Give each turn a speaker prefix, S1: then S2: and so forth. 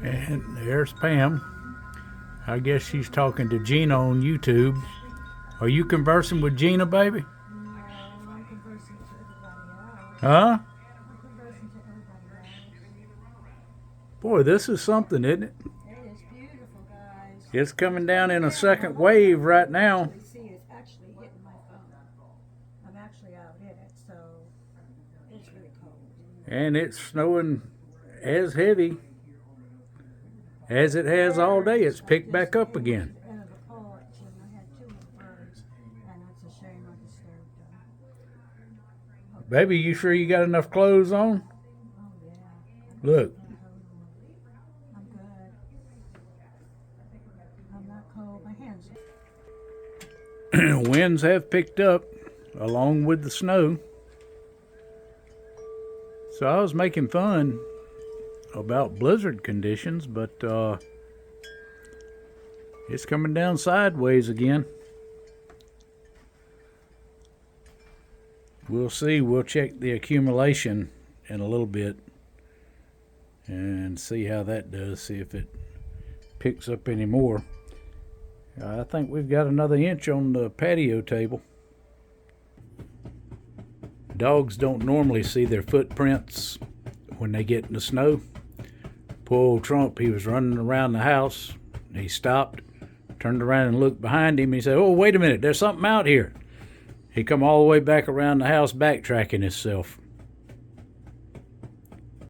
S1: And there's Pam. I guess she's talking to Gina on YouTube. Are you conversing with Gina, baby?
S2: No, I'm conversing to everybody else.
S1: Huh?
S2: I'm conversing to everybody else.
S1: Boy, this is something, isn't it?
S2: It is beautiful, guys.
S1: It's coming down in a second wave right now.
S2: See, it's actually hitting my phone. I'm actually out in it, so it's really cold.
S1: And it's snowing as heavy as it has all day. It's picked back up again.
S2: The end of the porch, and I had two little birds, and it's a shame I disturbed them.
S1: Baby, you sure you got enough clothes on?
S2: Oh yeah.
S1: Look.
S2: I'm good. I'm not cold. My hands are.
S1: Winds have picked up along with the snow. So I was making fun about blizzard conditions, but it's coming down sideways again. We'll see. We'll check the accumulation in a little bit and see how that does, see if it picks up any more. I think we've got another inch on the patio table. Dogs don't normally see their footprints when they get in the snow. Poor old Trump, he was running around the house. He stopped, turned around and looked behind him. And he said, "Oh, wait a minute, there's something out here." He come all the way back around the house backtracking himself.